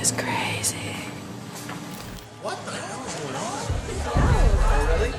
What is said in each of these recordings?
is crazy. What the hell is going on? Oh, really?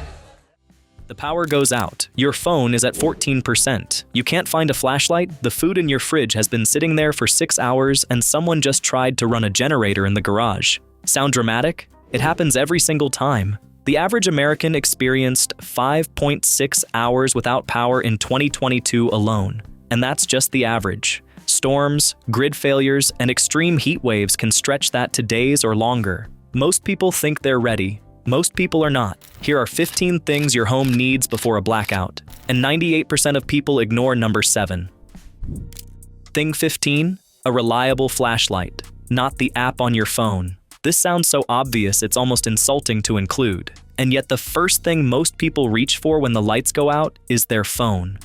The power goes out. Your phone is at 14%. You can't find a flashlight, the food in your fridge has been sitting there for 6 hours, and someone just tried to run a generator in the garage. Sound dramatic? It happens every single time. The average American experienced 5.6 hours without power in 2022 alone. And that's just the average. Storms, grid failures, and extreme heat waves can stretch that to days or longer. Most people think they're ready. Most people are not. Here are 15 things your home needs before a blackout. And 98% of people ignore number 7. Thing 15, a reliable flashlight, not the app on your phone. This sounds so obvious it's almost insulting to include. And yet the first thing most people reach for when the lights go out is their phone.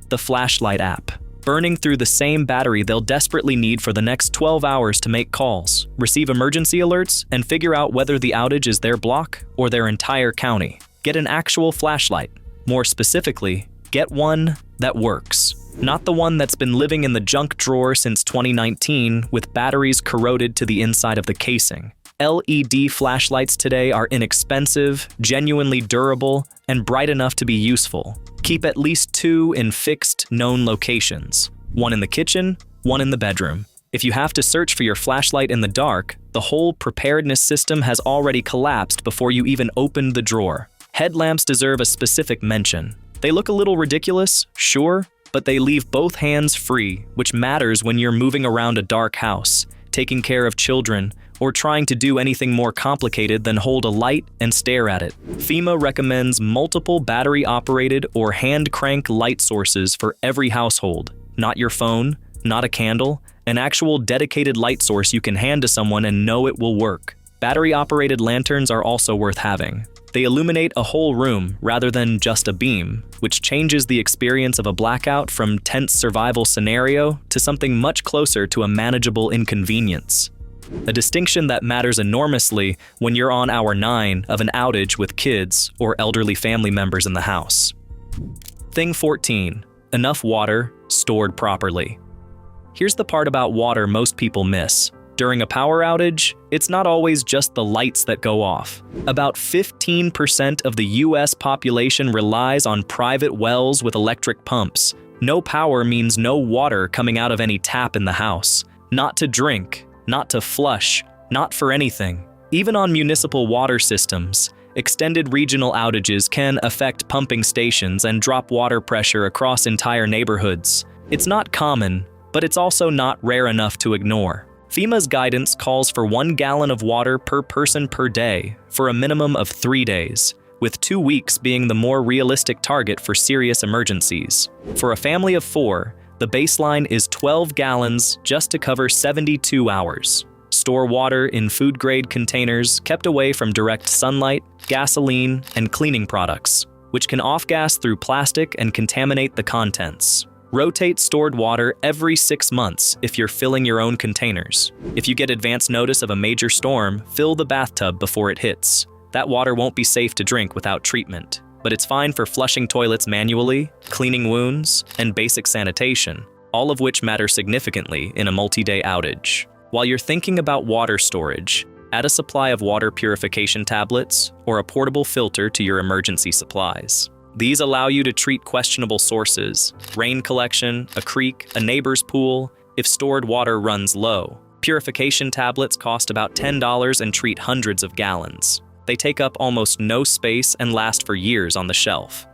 The flashlight app, burning through the same battery they'll desperately need for the next 12 hours to make calls, receive emergency alerts, and figure out whether the outage is their block or their entire county. Get an actual flashlight. More specifically, get one that works. Not the one that's been living in the junk drawer since 2019 with batteries corroded to the inside of the casing. LED flashlights today are inexpensive, genuinely durable, and bright enough to be useful. Keep at least 2 in fixed, known locations. One in the kitchen, one in the bedroom. If you have to search for your flashlight in the dark, the whole preparedness system has already collapsed before you even opened the drawer. Headlamps deserve a specific mention. They look a little ridiculous, sure, but they leave both hands free, which matters when you're moving around a dark house, taking care of children, or trying to do anything more complicated than hold a light and stare at it. FEMA recommends multiple battery-operated or hand-crank light sources for every household. Not your phone, not a candle, an actual dedicated light source you can hand to someone and know it will work. Battery-operated lanterns are also worth having. They illuminate a whole room rather than just a beam, which changes the experience of a blackout from tense survival scenario to something much closer to a manageable inconvenience. A distinction that matters enormously when you're on hour 9 of an outage with kids or elderly family members in the house. Thing 14, enough water stored properly. Here's the part about water most people miss. During a power outage, it's not always just the lights that go off. About 15% of the US population relies on private wells with electric pumps. No power means no water coming out of any tap in the house. Not to drink, not to flush, not for anything. Even on municipal water systems, extended regional outages can affect pumping stations and drop water pressure across entire neighborhoods. It's not common, but it's also not rare enough to ignore. FEMA's guidance calls for 1 gallon of water per person per day for a minimum of 3 days, with 2 weeks being the more realistic target for serious emergencies. For a family of 4, the baseline is 12 gallons just to cover 72 hours. Store water in food-grade containers kept away from direct sunlight, gasoline, and cleaning products, which can off-gas through plastic and contaminate the contents. Rotate stored water every 6 months if you're filling your own containers. If you get advance notice of a major storm, fill the bathtub before it hits. That water won't be safe to drink without treatment, but it's fine for flushing toilets manually, cleaning wounds, and basic sanitation, all of which matter significantly in a multi-day outage. While you're thinking about water storage, add a supply of water purification tablets or a portable filter to your emergency supplies. These allow you to treat questionable sources, rain collection, a creek, a neighbor's pool, if stored water runs low. Purification tablets cost about $10 and treat hundreds of gallons. They take up almost no space and last for years on the shelf.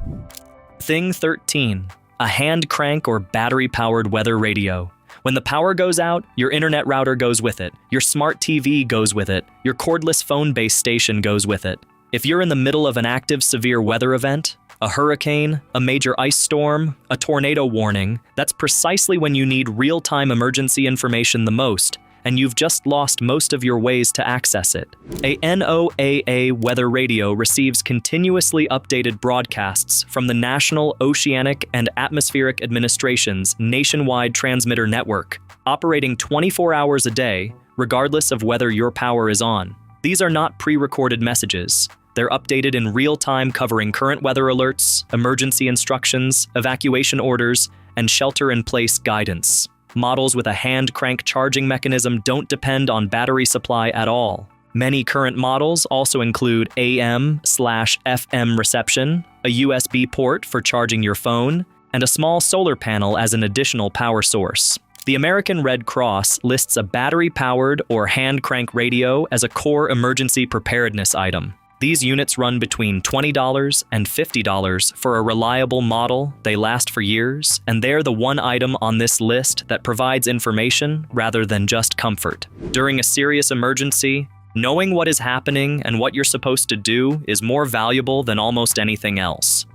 Thing 13, a hand crank or battery-powered weather radio. When the power goes out, your internet router goes with it, your smart TV goes with it, your cordless phone-based station goes with it. If you're in the middle of an active severe weather event, a hurricane, a major ice storm, a tornado warning, that's precisely when you need real-time emergency information the most, and you've just lost most of your ways to access it. A NOAA weather radio receives continuously updated broadcasts from the National Oceanic and Atmospheric Administration's nationwide transmitter network, operating 24 hours a day, regardless of whether your power is on. These are not pre-recorded messages. They're updated in real time, covering current weather alerts, emergency instructions, evacuation orders, and shelter-in-place guidance. Models with a hand crank charging mechanism don't depend on battery supply at all. Many current models also include AM/FM reception, a USB port for charging your phone, and a small solar panel as an additional power source. The American Red Cross lists a battery-powered or hand-crank radio as a core emergency preparedness item. These units run between $20 and $50 for a reliable model. They last for years, and they're the one item on this list that provides information rather than just comfort. During a serious emergency, knowing what is happening and what you're supposed to do is more valuable than almost anything else.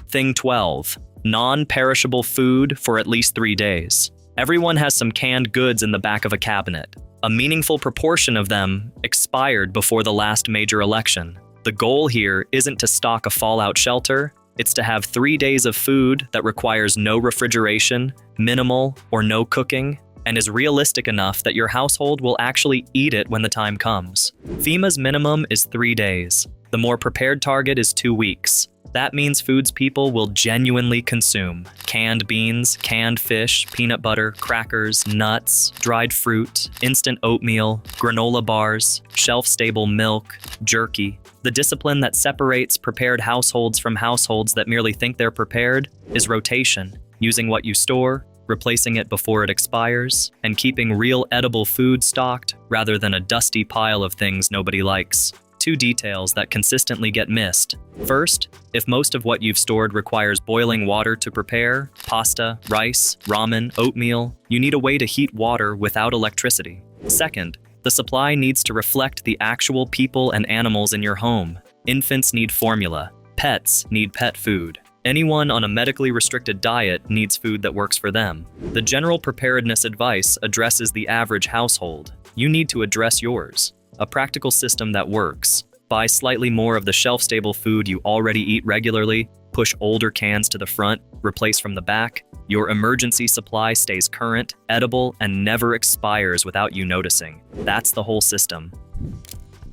Thing 12. Non-perishable food for at least 3 days. Everyone has some canned goods in the back of a cabinet. A meaningful proportion of them expired before the last major election. The goal here isn't to stock a fallout shelter, it's to have 3 days of food that requires no refrigeration, minimal or no cooking, and is realistic enough that your household will actually eat it when the time comes. FEMA's minimum is 3 days. The more prepared target is 2 weeks. That means foods people will genuinely consume. Canned beans, canned fish, peanut butter, crackers, nuts, dried fruit, instant oatmeal, granola bars, shelf-stable milk, jerky. The discipline that separates prepared households from households that merely think they're prepared is rotation, using what you store, replacing it before it expires, and keeping real edible food stocked rather than a dusty pile of things nobody likes. 2 details that consistently get missed. First, if most of what you've stored requires boiling water to prepare, pasta, rice, ramen, oatmeal, you need a way to heat water without electricity. Second, the supply needs to reflect the actual people and animals in your home. Infants need formula. Pets need pet food. Anyone on a medically restricted diet needs food that works for them. The general preparedness advice addresses the average household. You need to address yours. A practical system that works. Buy slightly more of the shelf-stable food you already eat regularly, push older cans to the front, replace from the back. Your emergency supply stays current, edible, and never expires without you noticing. That's the whole system.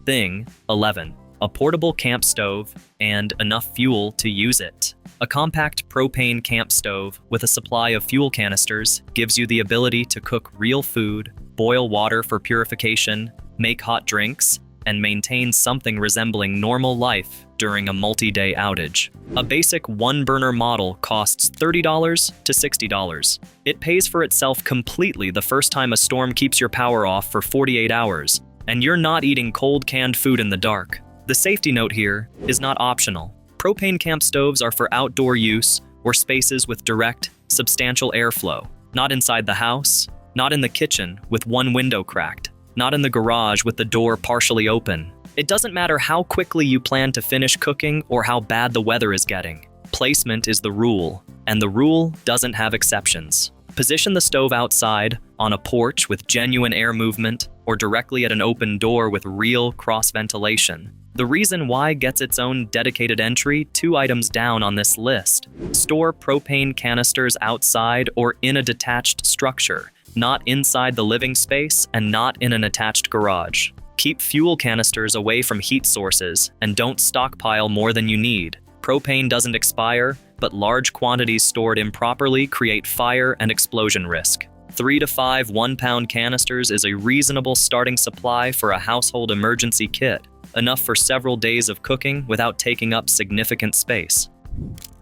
Thing 11. A portable camp stove and enough fuel to use it. A compact propane camp stove with a supply of fuel canisters gives you the ability to cook real food, boil water for purification, make hot drinks, and maintain something resembling normal life during a multi-day outage. A basic one-burner model costs $30 to $60. It pays for itself completely the first time a storm keeps your power off for 48 hours, and you're not eating cold canned food in the dark. The safety note here is not optional. Propane camp stoves are for outdoor use or spaces with direct, substantial airflow. Not inside the house, not in the kitchen with one window cracked, not in the garage with the door partially open. It doesn't matter how quickly you plan to finish cooking or how bad the weather is getting. Placement is the rule, and the rule doesn't have exceptions. Position the stove outside, on a porch with genuine air movement, or directly at an open door with real cross-ventilation. The reason why gets its own dedicated entry 2 items down on this list. Store propane canisters outside or in a detached structure, not inside the living space and not in an attached garage. Keep fuel canisters away from heat sources and don't stockpile more than you need. Propane doesn't expire, but large quantities stored improperly create fire and explosion risk. 3 to 5 1-pound canisters is a reasonable starting supply for a household emergency kit, enough for several days of cooking without taking up significant space.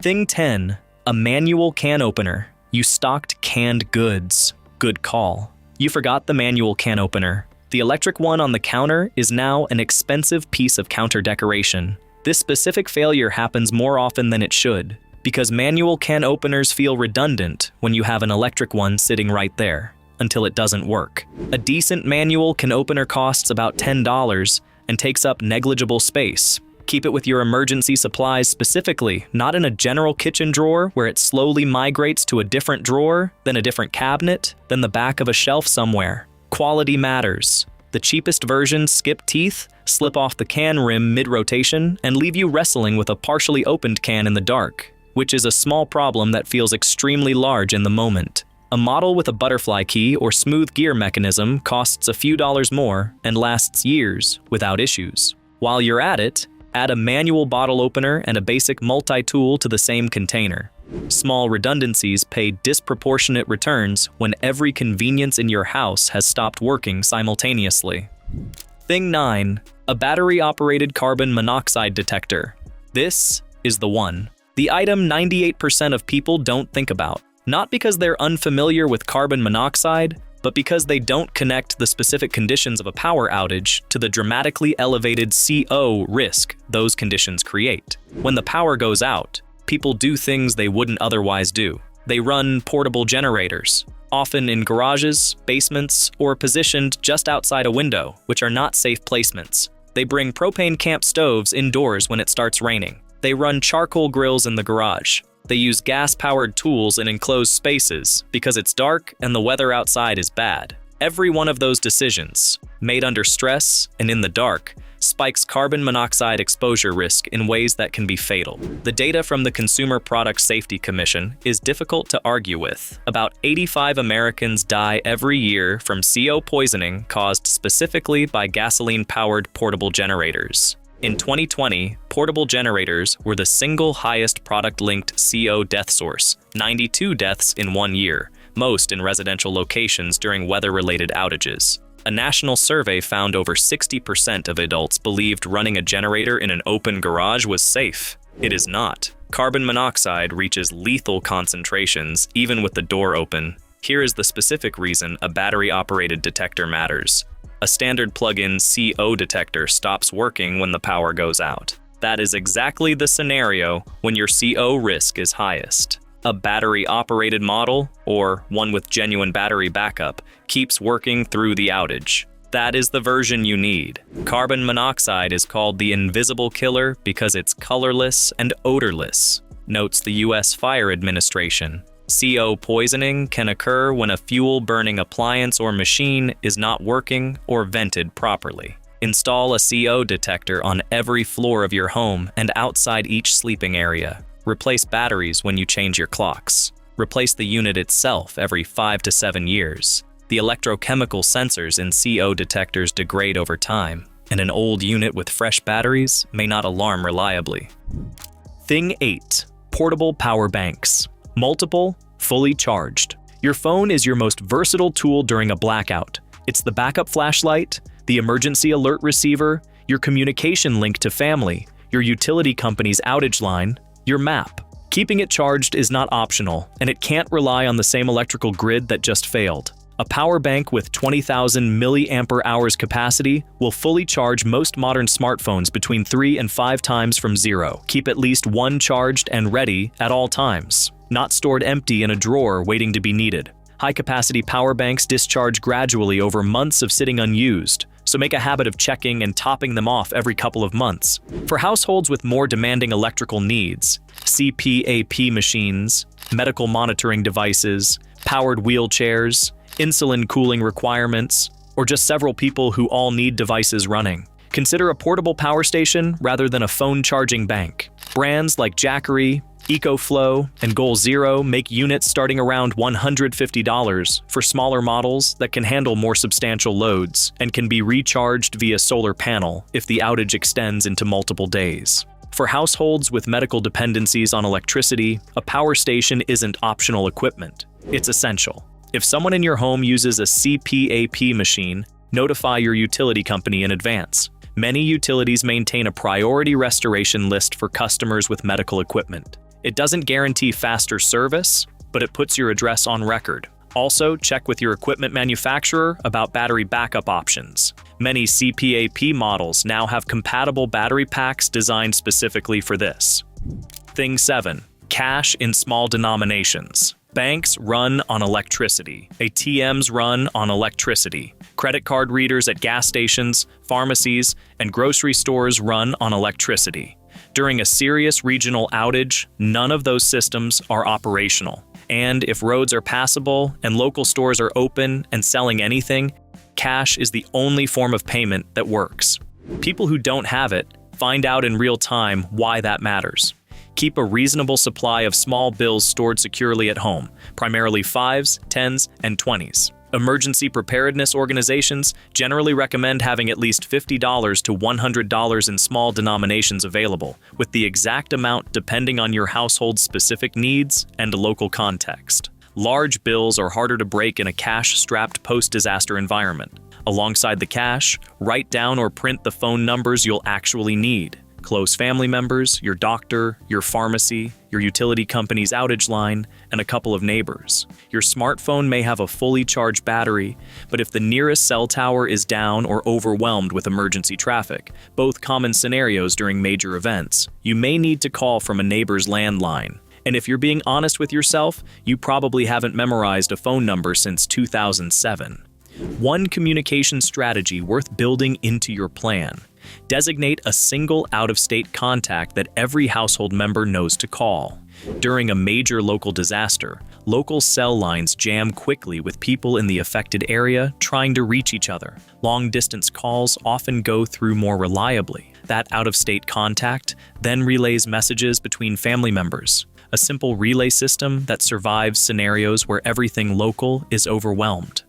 Thing 10. A manual can opener. You stocked canned goods. Good call. You forgot the manual can opener. The electric one on the counter is now an expensive piece of counter decoration. This specific failure happens more often than it should, because manual can openers feel redundant when you have an electric one sitting right there, until it doesn't work. A decent manual can opener costs about $10 and takes up negligible space. Keep it with your emergency supplies specifically, not in a general kitchen drawer where it slowly migrates to a different drawer, then a different cabinet, then the back of a shelf somewhere. Quality matters. The cheapest versions skip teeth, slip off the can rim mid-rotation, and leave you wrestling with a partially opened can in the dark, which is a small problem that feels extremely large in the moment. A model with a butterfly key or smooth gear mechanism costs a few dollars more and lasts years without issues. While you're at it, add a manual bottle opener and a basic multi-tool to the same container. Small redundancies pay disproportionate returns when every convenience in your house has stopped working simultaneously. Thing 9. A battery-operated carbon monoxide detector. This is the one. The item 98% of people don't think about. Not because they're unfamiliar with carbon monoxide, but because they don't connect the specific conditions of a power outage to the dramatically elevated CO risk those conditions create. When the power goes out, people do things they wouldn't otherwise do. They run portable generators, often in garages, basements, or positioned just outside a window, which are not safe placements. They bring propane camp stoves indoors when it starts raining. They run charcoal grills in the garage. They use gas-powered tools in enclosed spaces because it's dark and the weather outside is bad. Every one of those decisions, made under stress and in the dark, spikes carbon monoxide exposure risk in ways that can be fatal. The data from the Consumer Product Safety Commission is difficult to argue with. About 85 Americans die every year from CO poisoning caused specifically by gasoline-powered portable generators. In 2020, portable generators were the single highest product-linked CO death source, 92 deaths in 1 year, most in residential locations during weather-related outages. A national survey found over 60% of adults believed running a generator in an open garage was safe. It is not. Carbon monoxide reaches lethal concentrations even with the door open. Here is the specific reason a battery-operated detector matters. A standard plug-in CO detector stops working when the power goes out. That is exactly the scenario when your CO risk is highest. A battery-operated model, or one with genuine battery backup, keeps working through the outage. That is the version you need. Carbon monoxide is called the invisible killer because it's colorless and odorless, notes the U.S. Fire Administration. CO poisoning can occur when a fuel-burning appliance or machine is not working or vented properly. Install a CO detector on every floor of your home and outside each sleeping area. Replace batteries when you change your clocks. Replace the unit itself every 5 to 7 years. The electrochemical sensors in CO detectors degrade over time, and an old unit with fresh batteries may not alarm reliably. Thing 8. Portable power banks. Multiple, fully charged. Your phone is your most versatile tool during a blackout. It's the backup flashlight, the emergency alert receiver, your communication link to family, your utility company's outage line, your map. Keeping it charged is not optional, and it can't rely on the same electrical grid that just failed. A power bank with 20,000 milliampere hours capacity will fully charge most modern smartphones between 3 and 5 times from zero. Keep at least one charged and ready at all times, not stored empty in a drawer waiting to be needed. High-capacity power banks discharge gradually over months of sitting unused, so make a habit of checking and topping them off every couple of months. For households with more demanding electrical needs, CPAP machines, medical monitoring devices, powered wheelchairs, insulin cooling requirements, or just several people who all need devices running, consider a portable power station rather than a phone charging bank. Brands like Jackery, EcoFlow, and Goal Zero make units starting around $150 for smaller models that can handle more substantial loads and can be recharged via solar panel if the outage extends into multiple days. For households with medical dependencies on electricity, a power station isn't optional equipment. It's essential. If someone in your home uses a CPAP machine, notify your utility company in advance. Many utilities maintain a priority restoration list for customers with medical equipment. It doesn't guarantee faster service, but it puts your address on record. Also, check with your equipment manufacturer about battery backup options. Many CPAP models now have compatible battery packs designed specifically for this. Thing 7. Cash in small denominations. Banks run on electricity. ATMs run on electricity. Credit card readers at gas stations, pharmacies, and grocery stores run on electricity. During a serious regional outage, none of those systems are operational. And if roads are passable and local stores are open and selling anything, cash is the only form of payment that works. People who don't have it find out in real time why that matters. Keep a reasonable supply of small bills stored securely at home, primarily 5s, 10s, and 20s. Emergency preparedness organizations generally recommend having at least $50 to $100 in small denominations available, with the exact amount depending on your household's specific needs and local context. Large bills are harder to break in a cash-strapped post-disaster environment. Alongside the cash, write down or print the phone numbers you'll actually need. Close family members, your doctor, your pharmacy, your utility company's outage line, and a couple of neighbors. Your smartphone may have a fully charged battery, but if the nearest cell tower is down or overwhelmed with emergency traffic, both common scenarios during major events, you may need to call from a neighbor's landline. And if you're being honest with yourself, you probably haven't memorized a phone number since 2007. One communication strategy worth building into your plan. Designate a single out-of-state contact that every household member knows to call. During a major local disaster, local cell lines jam quickly with people in the affected area trying to reach each other. Long-distance calls often go through more reliably. That out-of-state contact then relays messages between family members. A simple relay system that survives scenarios where everything local is overwhelmed.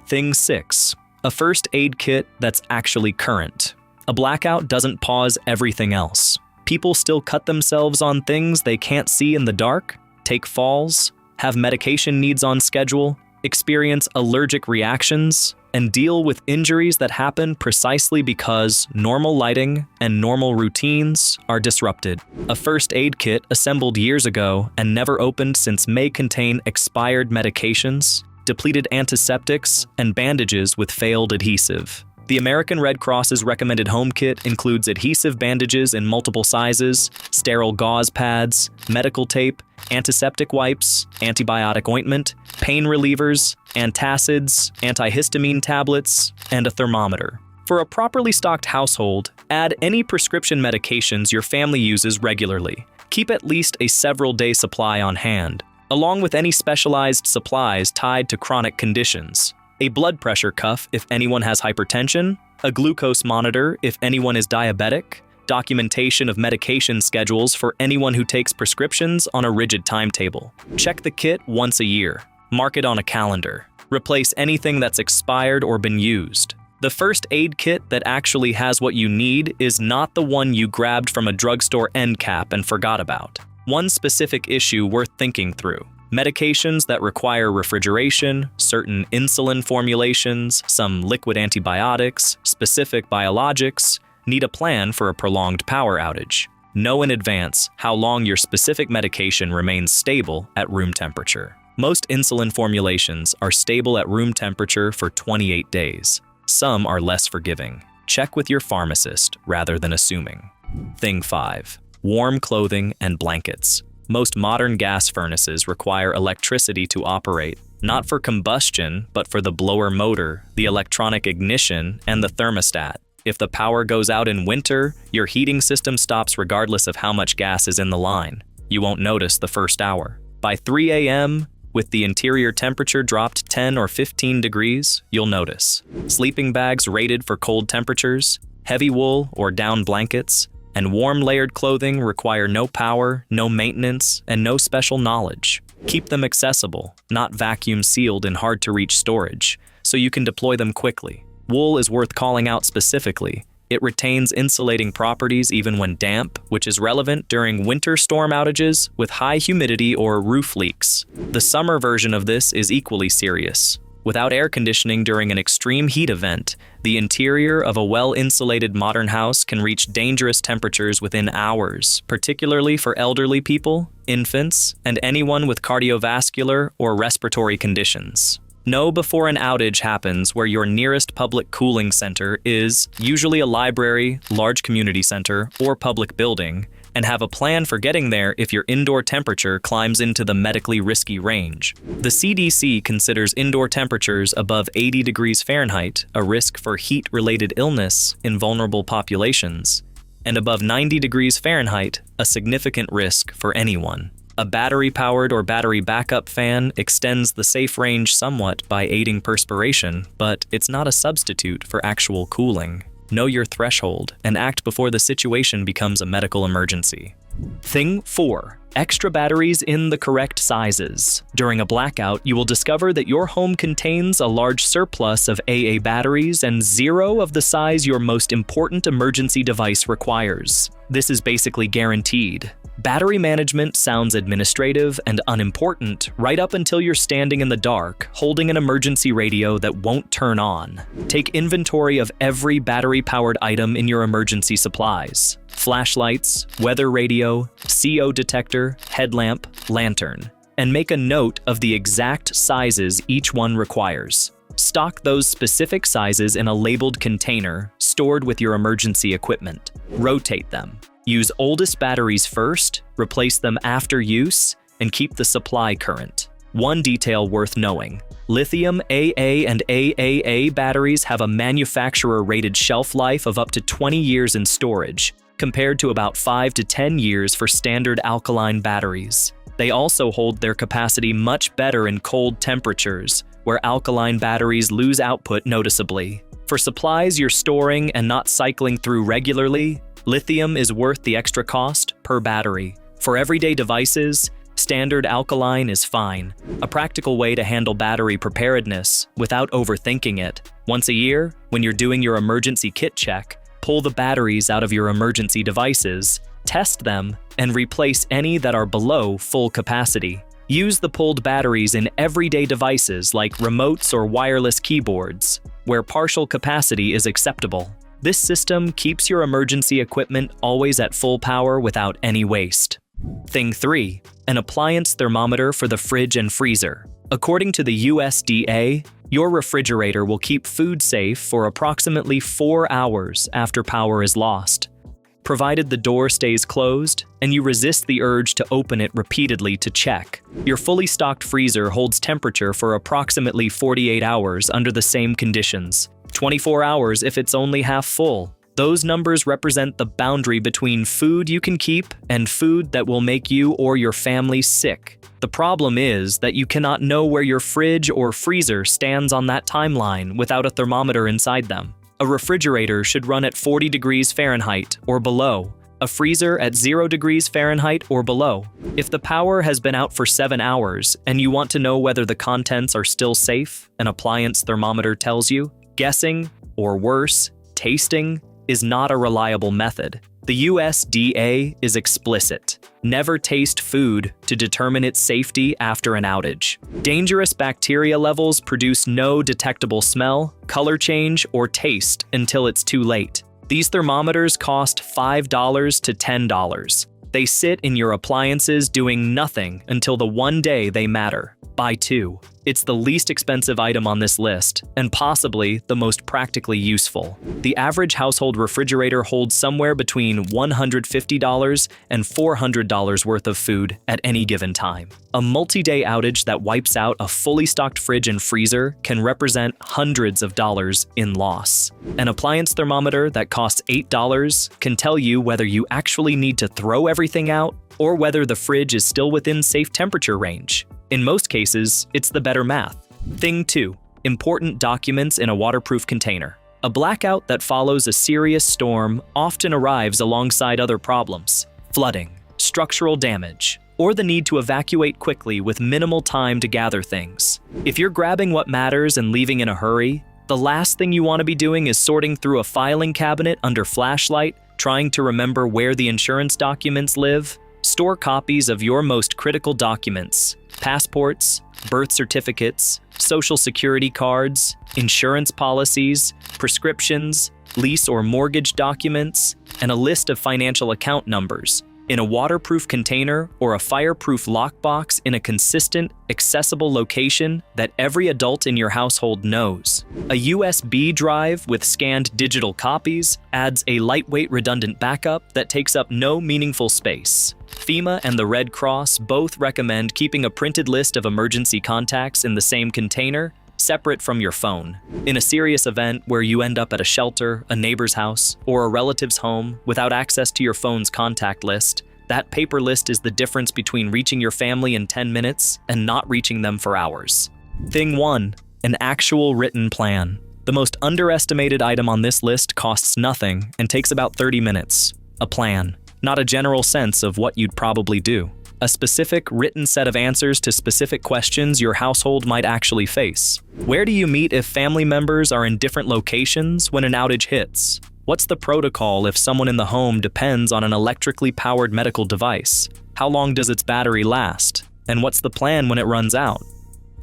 Thing 6. A first aid kit that's actually current. A blackout doesn't pause everything else. People still cut themselves on things they can't see in the dark, take falls, have medication needs on schedule, experience allergic reactions, and deal with injuries that happen precisely because normal lighting and normal routines are disrupted. A first aid kit assembled years ago and never opened since may contain expired medications, depleted antiseptics, and bandages with failed adhesive. The American Red Cross's recommended home kit includes adhesive bandages in multiple sizes, sterile gauze pads, medical tape, antiseptic wipes, antibiotic ointment, pain relievers, antacids, antihistamine tablets, and a thermometer. For a properly stocked household, add any prescription medications your family uses regularly. Keep at least a several-day supply on hand, along with any specialized supplies tied to chronic conditions. A blood pressure cuff if anyone has hypertension, a glucose monitor if anyone is diabetic, documentation of medication schedules for anyone who takes prescriptions on a rigid timetable. Check the kit once a year. Mark it on a calendar. Replace anything that's expired or been used. The first aid kit that actually has what you need is not the one you grabbed from a drugstore end cap and forgot about. One specific issue worth thinking through. Medications that require refrigeration, certain insulin formulations, some liquid antibiotics, specific biologics, need a plan for a prolonged power outage. Know in advance how long your specific medication remains stable at room temperature. Most insulin formulations are stable at room temperature for 28 days. Some are less forgiving. Check with your pharmacist rather than assuming. Thing 5. Warm clothing and blankets. Most modern gas furnaces require electricity to operate, not for combustion, but for the blower motor, the electronic ignition, and the thermostat. If the power goes out in winter, your heating system stops regardless of how much gas is in the line. You won't notice the first hour. By 3 a.m., with the interior temperature dropped 10 or 15 degrees, you'll notice. Sleeping bags rated for cold temperatures, heavy wool or down blankets, and warm layered clothing require no power, no maintenance, and no special knowledge. Keep them accessible, not vacuum sealed in hard-to-reach storage, so you can deploy them quickly. Wool is worth calling out specifically. It retains insulating properties even when damp, which is relevant during winter storm outages with high humidity or roof leaks. The summer version of this is equally serious. Without air conditioning during an extreme heat event, the interior of a well-insulated modern house can reach dangerous temperatures within hours, particularly for elderly people, infants, and anyone with cardiovascular or respiratory conditions. Know before an outage happens where your nearest public cooling center is, usually a library, large community center, or public building, and have a plan for getting there if your indoor temperature climbs into the medically risky range. The CDC considers indoor temperatures above 80 degrees Fahrenheit a risk for heat-related illness in vulnerable populations, and above 90 degrees Fahrenheit a significant risk for anyone. A battery-powered or battery backup fan extends the safe range somewhat by aiding perspiration, but it's not a substitute for actual cooling. Know your threshold and act before the situation becomes a medical emergency. Thing 4. Extra batteries in the correct sizes. During a blackout, you will discover that your home contains a large surplus of AA batteries and 0 of the size your most important emergency device requires. This is basically guaranteed. Battery management sounds administrative and unimportant right up until you're standing in the dark, holding an emergency radio that won't turn on. Take inventory of every battery-powered item in your emergency supplies. Flashlights, weather radio, CO detector, headlamp, lantern, and make a note of the exact sizes each one requires. Stock those specific sizes in a labeled container stored with your emergency equipment. Rotate them. Use oldest batteries first, replace them after use, and keep the supply current. One detail worth knowing: lithium AA and AAA batteries have a manufacturer-rated shelf life of up to 20 years in storage, compared to about 5 to 10 years for standard alkaline batteries. They also hold their capacity much better in cold temperatures, where alkaline batteries lose output noticeably. For supplies you're storing and not cycling through regularly, lithium is worth the extra cost per battery. For everyday devices, standard alkaline is fine. A practical way to handle battery preparedness without overthinking it. Once a year, when you're doing your emergency kit check, pull the batteries out of your emergency devices, test them, and replace any that are below full capacity. Use the pulled batteries in everyday devices like remotes or wireless keyboards, where partial capacity is acceptable. This system keeps your emergency equipment always at full power without any waste. Thing 3. An appliance thermometer for the fridge and freezer. According to the USDA, your refrigerator will keep food safe for approximately 4 hours after power is lost, provided the door stays closed and you resist the urge to open it repeatedly to check. Your fully stocked freezer holds temperature for approximately 48 hours under the same conditions. 24 hours if it's only half full. Those numbers represent the boundary between food you can keep and food that will make you or your family sick. The problem is that you cannot know where your fridge or freezer stands on that timeline without a thermometer inside them. A refrigerator should run at 40 degrees Fahrenheit or below, a freezer at 0 degrees Fahrenheit or below. If the power has been out for 7 hours and you want to know whether the contents are still safe, an appliance thermometer tells you. Guessing, or worse, tasting, is not a reliable method. The USDA is explicit. Never taste food to determine its safety after an outage. Dangerous bacteria levels produce no detectable smell, color change, or taste until it's too late. These thermometers cost $5 to $10. They sit in your appliances doing nothing until the one day they matter. Buy 2. It's the least expensive item on this list, and possibly the most practically useful. The average household refrigerator holds somewhere between $150 and $400 worth of food at any given time. A multi-day outage that wipes out a fully stocked fridge and freezer can represent hundreds of dollars in loss. An appliance thermometer that costs $8 can tell you whether you actually need to throw everything out or whether the fridge is still within safe temperature range. In most cases, it's the better math. Thing 2. Important documents in a waterproof container. A blackout that follows a serious storm often arrives alongside other problems: flooding, structural damage, or the need to evacuate quickly with minimal time to gather things. If you're grabbing what matters and leaving in a hurry, the last thing you want to be doing is sorting through a filing cabinet under flashlight, trying to remember where the insurance documents live. Store copies of your most critical documents: passports, birth certificates, social security cards, insurance policies, prescriptions, lease or mortgage documents, and a list of financial account numbers in a waterproof container or a fireproof lockbox in a consistent, accessible location that every adult in your household knows. A USB drive with scanned digital copies adds a lightweight, redundant backup that takes up no meaningful space. FEMA and the Red Cross both recommend keeping a printed list of emergency contacts in the same container, separate from your phone. In a serious event where you end up at a shelter, a neighbor's house, or a relative's home without access to your phone's contact list, that paper list is the difference between reaching your family in 10 minutes and not reaching them for hours. Thing 1. An actual written plan. The most underestimated item on this list costs nothing and takes about 30 minutes. A plan. not a general sense of what you'd probably do. A specific written set of answers to specific questions your household might actually face. Where do you meet if family members are in different locations when an outage hits? What's the protocol if someone in the home depends on an electrically powered medical device? How long does its battery last? And what's the plan when it runs out?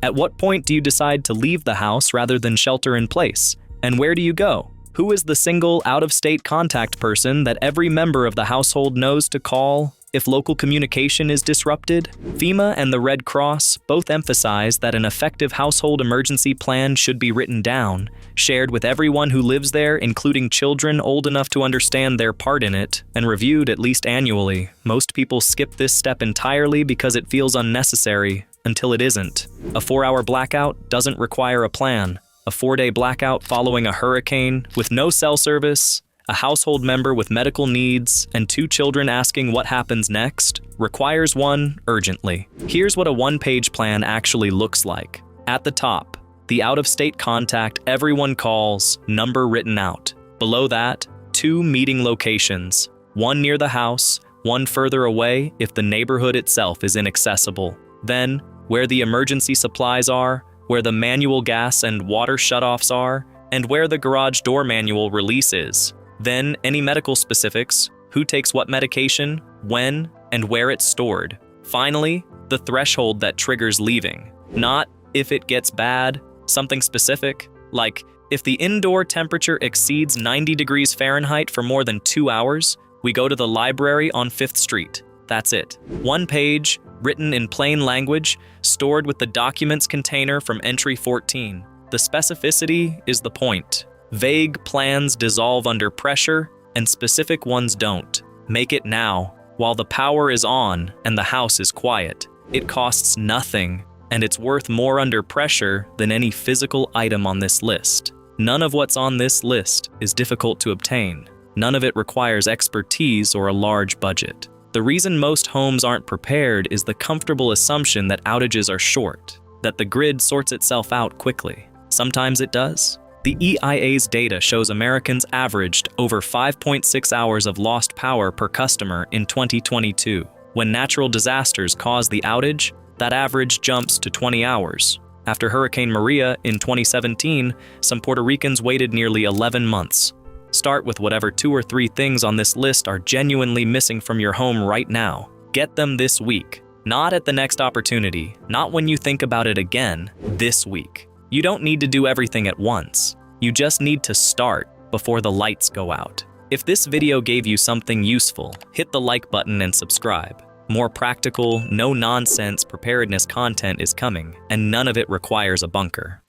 At what point do you decide to leave the house rather than shelter in place? And where do you go? Who is the single out-of-state contact person that every member of the household knows to call if local communication is disrupted? FEMA and the Red Cross both emphasize that an effective household emergency plan should be written down, shared with everyone who lives there, including children old enough to understand their part in it, and reviewed at least annually. Most people skip this step entirely because it feels unnecessary, until it isn't. A 4-hour blackout doesn't require a plan. A 4-day blackout following a hurricane with no cell service, a household member with medical needs, and 2 children asking what happens next requires one urgently. Here's what a 1-page plan actually looks like. At the top, the out-of-state contact everyone calls, number written out. Below that, 2 meeting locations, one near the house, one further away if the neighborhood itself is inaccessible. Then, where the emergency supplies are, where the manual gas and water shutoffs are, and where the garage door manual release is. Then, any medical specifics, who takes what medication, when, and where it's stored. Finally, the threshold that triggers leaving. Not if it gets bad, something specific, like if the indoor temperature exceeds 90 degrees Fahrenheit for more than 2 hours, we go to the library on 5th Street. That's it. 1 page, written in plain language, stored with the documents container from entry 14. The specificity is the point. Vague plans dissolve under pressure, and specific ones don't. Make it now, while the power is on and the house is quiet. It costs nothing, and it's worth more under pressure than any physical item on this list. None of what's on this list is difficult to obtain. None of it requires expertise or a large budget. The reason most homes aren't prepared is the comfortable assumption that outages are short, that the grid sorts itself out quickly. Sometimes it does. The EIA's data shows Americans averaged over 5.6 hours of lost power per customer in 2022. When natural disasters cause the outage, that average jumps to 20 hours. After Hurricane Maria in 2017, some Puerto Ricans waited nearly 11 months. Start with whatever 2 or 3 things on this list are genuinely missing from your home right now. Get them this week. Not at the next opportunity, not when you think about it again, this week. You don't need to do everything at once. You just need to start before the lights go out. If this video gave you something useful, hit the like button and subscribe. More practical, no-nonsense preparedness content is coming, and none of it requires a bunker.